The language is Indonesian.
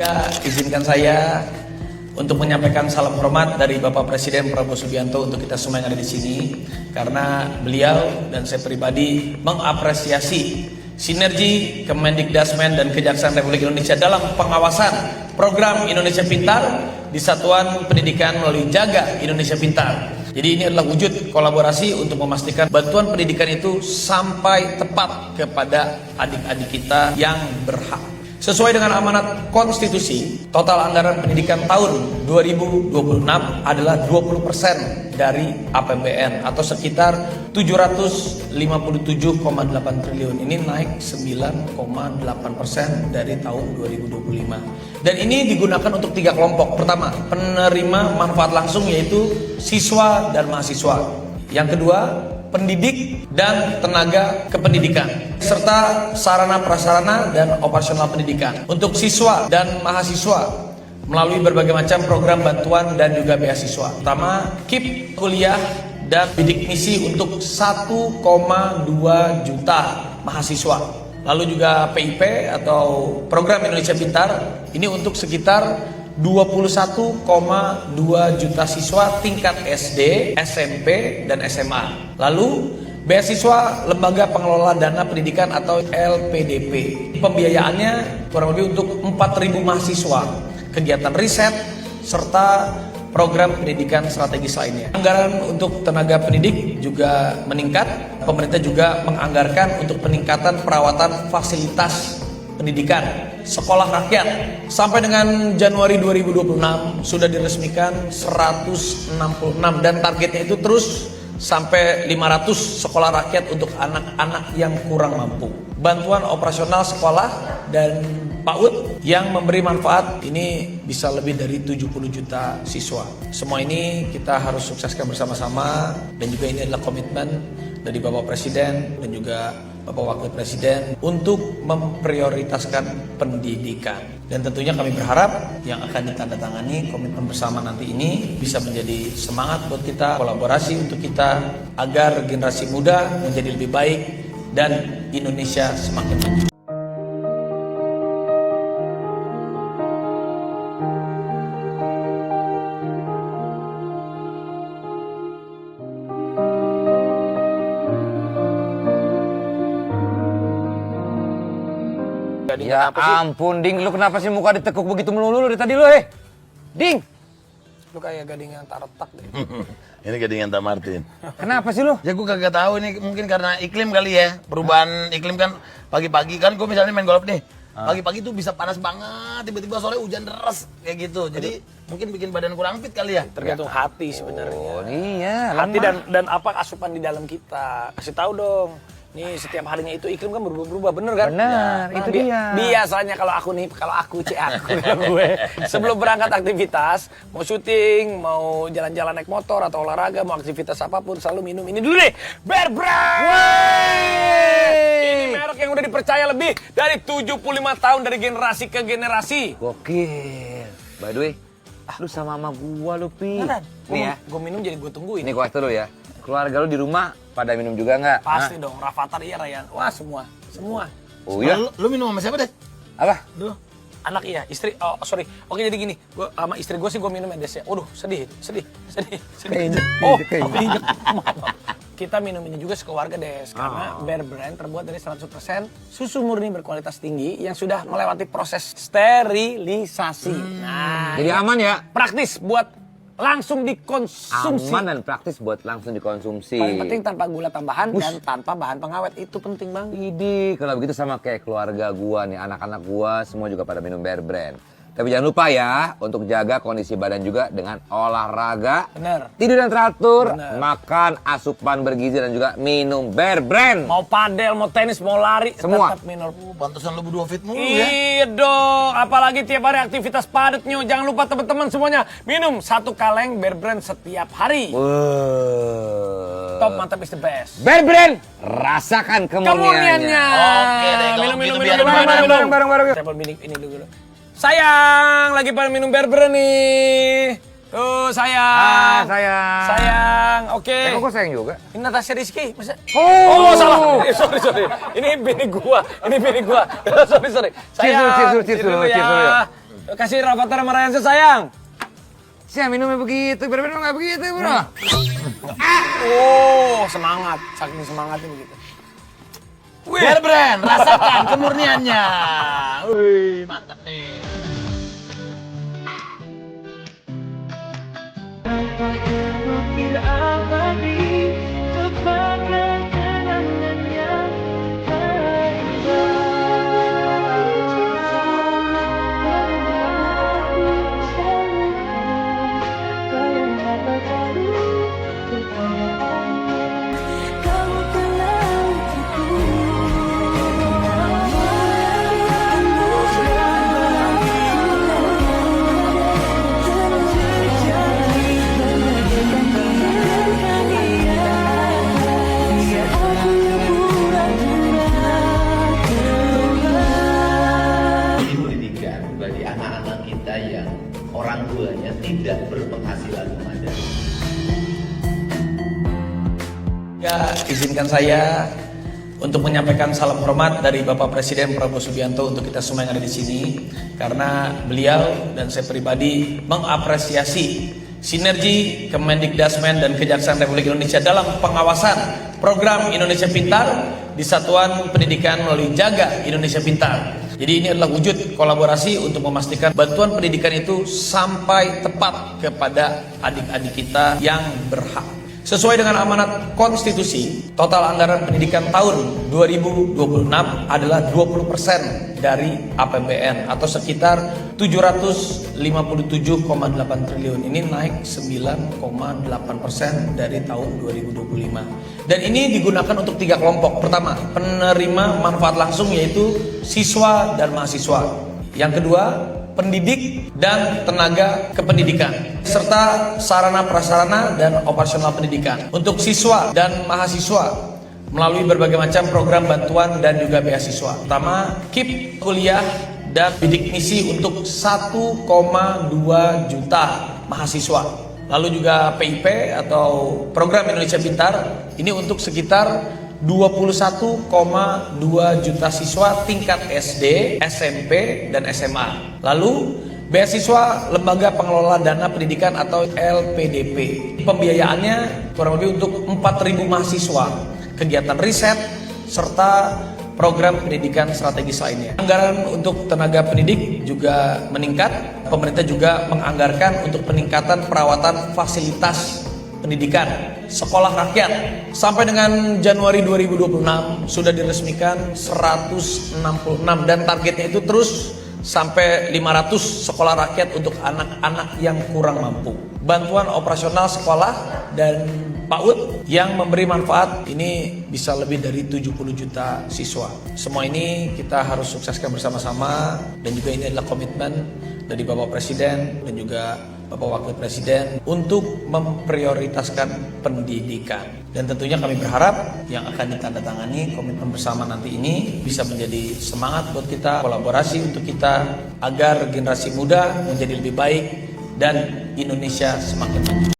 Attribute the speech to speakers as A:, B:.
A: Ya, izinkan saya untuk menyampaikan salam hormat dari Bapak Presiden Prabowo Subianto untuk kita semua yang ada di sini, karena beliau dan saya pribadi mengapresiasi sinergi Kemendikdasmen dan Kejaksaan Republik Indonesia dalam pengawasan program Indonesia Pintar di Satuan Pendidikan melalui Jaga Indonesia Pintar. Jadi ini adalah wujud kolaborasi untuk memastikan bantuan pendidikan itu sampai tepat kepada adik-adik kita yang berhak. Sesuai dengan amanat konstitusi, total anggaran pendidikan tahun 2026 adalah 20% dari APBN atau sekitar 757,8 triliun. Ini naik 9,8% dari tahun 2025. Dan ini digunakan untuk 3 kelompok. Pertama, penerima manfaat langsung yaitu siswa dan mahasiswa. Yang kedua, pendidik dan tenaga kependidikan, serta sarana prasarana dan operasional pendidikan. Untuk siswa dan mahasiswa melalui berbagai macam program bantuan dan juga beasiswa. Pertama, KIP kuliah dan bidik misi untuk 1,2 juta mahasiswa. Lalu juga PIP atau program Indonesia Pintar, ini untuk sekitar 21,2 juta siswa tingkat SD, SMP, dan SMA. Lalu beasiswa Lembaga Pengelola Dana Pendidikan atau LPDP. Pembiayaannya kurang lebih untuk 4.000 mahasiswa, kegiatan riset, serta program pendidikan strategis lainnya. Anggaran untuk tenaga pendidik juga meningkat. Pemerintah juga menganggarkan untuk peningkatan perawatan fasilitas pendidikan sekolah rakyat. Sampai dengan Januari 2026 sudah diresmikan 166 dan targetnya itu terus sampai 500 sekolah rakyat untuk anak-anak yang kurang mampu. Bantuan operasional sekolah dan PAUD yang memberi manfaat ini bisa lebih dari 70 juta siswa. Semua ini kita harus sukseskan bersama-sama, dan juga ini adalah komitmen dari Bapak Presiden dan juga Bapak Wakil Presiden untuk memprioritaskan pendidikan. Dan tentunya kami berharap yang akan ditandatangani komitmen bersama nanti ini bisa menjadi semangat buat kita, kolaborasi untuk kita agar generasi muda menjadi lebih baik dan Indonesia semakin maju.
B: Ya ampun, Ding, lu kenapa sih muka ditekuk begitu melulu dari tadi lu, Ding?
A: Lu kayak gading yang tak retak deh.
C: Ini gading yang tak Martin.
B: Kenapa sih lu?
C: Ya gue kagak tahu ini, mungkin karena iklim kali ya. Perubahan iklim kan, pagi-pagi kan gue misalnya main golf nih. Pagi-pagi tuh bisa panas banget, tiba-tiba sore hujan deras kayak gitu. Jadi mungkin bikin badan kurang fit kali ya.
A: Tergantung hati sebenarnya.
B: Oh iya,
A: Hati dan apa asupan di dalam kita. Kasih tahu dong. Nih setiap harinya itu iklim kan berubah-ubah, bener kan?
B: Benar, itu dia.
A: Biasanya kalau aku gue sebelum berangkat aktivitas, mau syuting, mau jalan-jalan naik motor atau olahraga, mau aktivitas apapun selalu minum ini dulu nih, Bear Brand. Ini merek yang udah dipercaya lebih dari 75 tahun dari generasi ke generasi.
B: Gokil. By the way, lu sama gua lu, Pi. Nih ya,
A: Gue minum jadi gue tungguin.
B: ini gua dulu ya. Keluarga lu di rumah pada minum juga nggak?
A: Pasti dong, Rafathar iya Ryan. Wah semua.
B: Oh iya?
C: Lu minum sama siapa deh?
B: Apa?
C: Lu?
A: Anak iya, istri, oh sorry. Oke jadi gini, gua sama istri gue sih gue minum Des ya. Waduh sedih.
B: Keinjek,
A: Oh,
B: keinjek.
A: keinjek. Maaf. Kita minum ini juga sekeluarga Des, karena Bear Brand terbuat dari 100% susu murni berkualitas tinggi yang sudah melewati proses sterilisasi. Nah,
B: Jadi aman ya?
A: praktis buat langsung dikonsumsi.
B: Aman dan praktis buat langsung dikonsumsi.
A: Paling penting tanpa gula tambahan dan tanpa bahan pengawet, itu penting banget.
B: Idi, kalau begitu sama kayak keluarga gua nih, anak-anak gua semua juga pada minum Bear Brand. Tapi jangan lupa ya, untuk jaga kondisi badan juga dengan olahraga,
A: Bener.
B: tidur yang teratur,
A: Bener.
B: makan asupan bergizi dan juga minum Bear Brand.
A: Mau padel, mau tenis, mau lari,
B: Semua.
A: tetap minum.
C: Pantesan lu berdua fit mulu ya.
A: Iya dong, apalagi tiap hari aktivitas padatnya. Jangan lupa teman-teman semuanya minum 1 kaleng Bear Brand setiap hari.
B: Wow.
A: Top, mantap, is the best.
B: Bear Brand, rasakan kemurniannya.
C: Oke deh, kalau
A: minum,
C: gitu biar
B: bareng.
A: Saya ini dulu. Sayang, lagi pada minum Bear Brand nih. Tuh, sayang. Sayang, oke.
B: Kok gue sayang juga?
A: Ini Natasha Rizky, masa?
B: Oh,
A: Salah. Sorry. Ini bini gua. Sorry. Sayang.
B: Cheers dulu ya. Kasih Rafathar sama Ryan sayang. Siapa minumnya begitu, bener-bener nggak begitu bro.
C: Oh, semangat, saking semangatnya begitu. Bear Brand, rasakan kemurniannya. Wih, mantap nih.
D: Bagi anak-anak kita yang orang tuanya tidak berpenghasilan memadai.
A: Ya, izinkan saya untuk menyampaikan salam hormat dari Bapak Presiden Prabowo Subianto untuk kita semua yang ada di sini, karena beliau dan saya pribadi mengapresiasi sinergi Kemendikdasmen dan Kejaksaan Republik Indonesia dalam pengawasan program Indonesia Pintar di Satuan Pendidikan melalui Jaga Indonesia Pintar. Jadi ini adalah wujud kolaborasi untuk memastikan bantuan pendidikan itu sampai tepat kepada adik-adik kita yang berhak. Sesuai dengan amanat konstitusi, total anggaran pendidikan tahun 2026 adalah 20% dari APBN atau sekitar 757,8 triliun. Ini naik 9,8% dari tahun 2025. Dan ini digunakan untuk 3 kelompok. Pertama, penerima manfaat langsung yaitu siswa dan mahasiswa. Yang kedua, pendidik dan tenaga kependidikan serta sarana prasarana dan operasional pendidikan. Untuk siswa dan mahasiswa melalui berbagai macam program bantuan dan juga beasiswa. Pertama, KIP kuliah dan bidik misi untuk 1,2 juta mahasiswa. Lalu juga PIP atau program Indonesia Pintar ini untuk sekitar 21,2 juta siswa tingkat SD, SMP, dan SMA. Lalu beasiswa Lembaga Pengelola Dana Pendidikan atau LPDP. Pembiayaannya kurang lebih untuk 4.000 mahasiswa, kegiatan riset, serta program pendidikan strategis lainnya. Anggaran untuk tenaga pendidik juga meningkat. Pemerintah juga menganggarkan untuk peningkatan perawatan fasilitas pendidikan sekolah rakyat. Sampai dengan Januari 2026 sudah diresmikan 166 dan targetnya itu terus sampai 500 sekolah rakyat untuk anak-anak yang kurang mampu. Bantuan operasional sekolah dan PAUD yang memberi manfaat ini bisa lebih dari 70 juta siswa. Semua ini kita harus sukseskan bersama-sama, dan juga ini adalah komitmen dari Bapak Presiden dan juga Bapak Wakil Presiden untuk memprioritaskan pendidikan. Dan tentunya kami berharap yang akan ditandatangani komitmen bersama nanti ini bisa menjadi semangat buat kita, kolaborasi untuk kita agar generasi muda menjadi lebih baik dan Indonesia semakin maju.